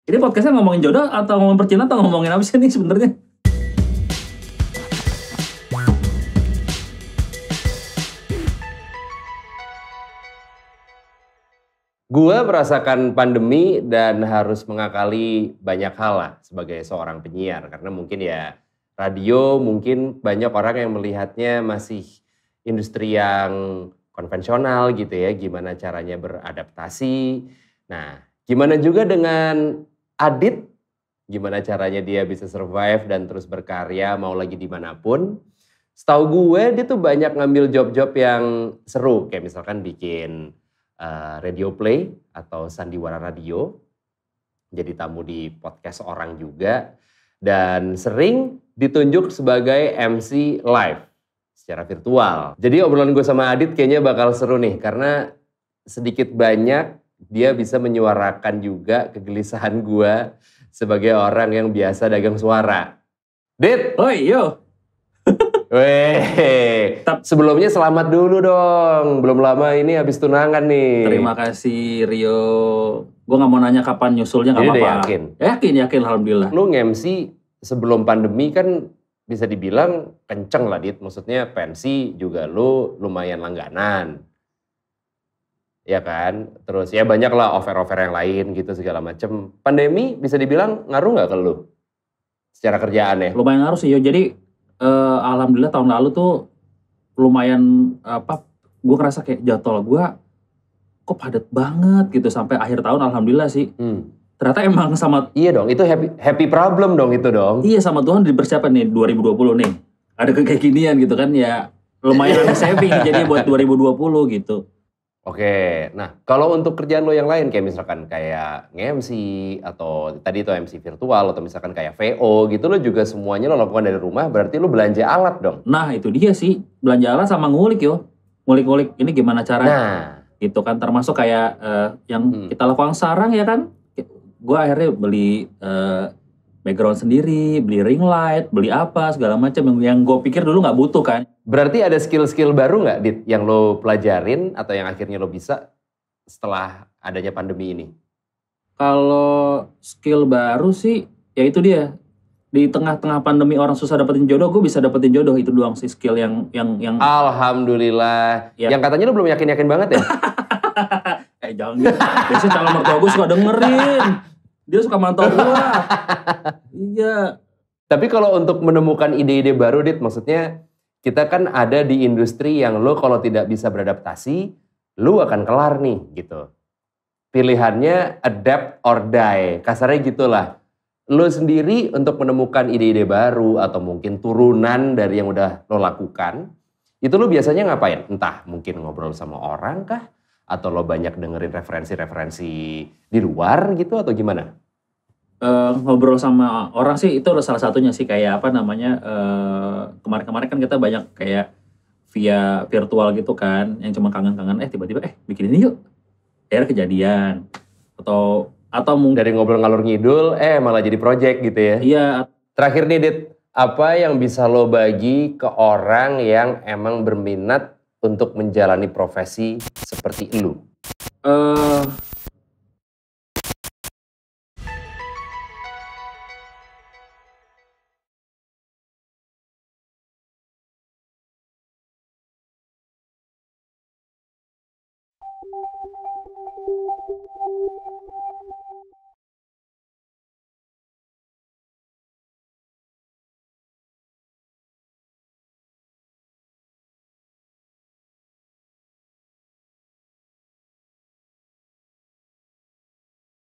Ini podcastnya ngomongin jodoh atau ngomongin percintaan atau ngomongin apa sih nih sebenarnya? Gua merasakan pandemi dan harus mengakali banyak hal lah sebagai seorang penyiar. Karena mungkin ya radio mungkin banyak orang yang melihatnya masih industri yang konvensional gitu ya. Gimana caranya beradaptasi. Nah, gimana juga dengan Adit. Gimana caranya dia bisa survive dan terus berkarya mau lagi dimanapun. Setahu gue dia tuh banyak ngambil job-job yang seru. Kayak misalkan bikin radio play atau sandiwara radio, jadi tamu di podcast orang juga, dan sering ditunjuk sebagai MC live secara virtual. Jadi obrolan gue sama Adit kayaknya bakal seru nih, karena sedikit banyak dia bisa menyuarakan juga kegelisahan gue sebagai orang yang biasa dagang suara. Dit! Oi, yo! Weh, sebelumnya selamat dulu dong. Belum lama ini habis tunangan nih. Terima kasih Rio. Gue gak mau nanya kapan nyusulnya, gak Jadi apa-apa. yakin? Yakin, alhamdulillah. Lu nge-MC sebelum pandemi kan bisa dibilang kenceng lah Dit. Maksudnya pensi juga lu lumayan langganan. Ya kan? Terus ya banyak lah offer-offer yang lain gitu segala macem. Pandemi bisa dibilang ngaruh gak ke lu? Secara kerjaan ya? Lumayan ngaruh sih yo. Jadi alhamdulillah tahun lalu tuh lumayan gue ngerasa kayak jadwal gue kok padat banget gitu sampai akhir tahun alhamdulillah sih. Ternyata emang sama Iya dong, itu happy problem dong itu dong. iya sama Tuhan dipersiapkan nih 2020 nih. Ada kayak ginian gitu kan ya lumayan ada saving jadi buat 2020 gitu. Oke, nah kalau untuk kerjaan lo yang lain kayak misalkan kayak nge-MC atau tadi itu MC virtual atau misalkan kayak VO gitu lo juga semuanya lo lakukan dari rumah berarti lo belanja alat dong. Nah itu dia sih belanja alat sama ngulik yo. Ngulik-ngulik ini gimana caranya. Nah. Gitu kan termasuk kayak yang kita lakukan sekarang ya kan. Gue akhirnya beli background sendiri, beli ring light, beli apa segala macam yang gue pikir dulu nggak butuh kan. Berarti ada skill-skill baru nggak Dit yang lo pelajarin atau yang akhirnya lo bisa setelah adanya pandemi ini? Kalau skill baru sih ya itu dia. Di tengah-tengah pandemi orang susah dapetin jodoh, gue bisa dapetin jodoh, itu doang sih skill yang Alhamdulillah. Ya. Yang katanya lo belum yakin-yakin banget ya? Jangan gitu. Biasanya calon mertua gue suka dengerin. Dia suka mantau gue. Iya. Tapi kalau untuk menemukan ide-ide baru Dit, maksudnya kita kan ada di industri yang lo kalau tidak bisa beradaptasi, lo akan kelar nih gitu. Pilihannya adapt or die, kasarnya gitulah. Lo sendiri untuk menemukan ide-ide baru atau mungkin turunan dari yang udah lo lakukan, itu lo biasanya ngapain? Entah mungkin ngobrol sama orang kah? Atau lo banyak dengerin referensi-referensi di luar gitu atau gimana? Ngobrol sama orang sih itu salah satunya sih kayak apa namanya kemarin-kemarin kan kita banyak kayak via virtual gitu kan yang cuma kangen-kangen tiba-tiba bikin ini yuk akhirnya kejadian atau mungkin dari ngobrol ngalur ngidul malah jadi project gitu ya. Iya. Terakhir nih Dit, apa yang bisa lo bagi ke orang yang emang berminat untuk menjalani profesi seperti lu?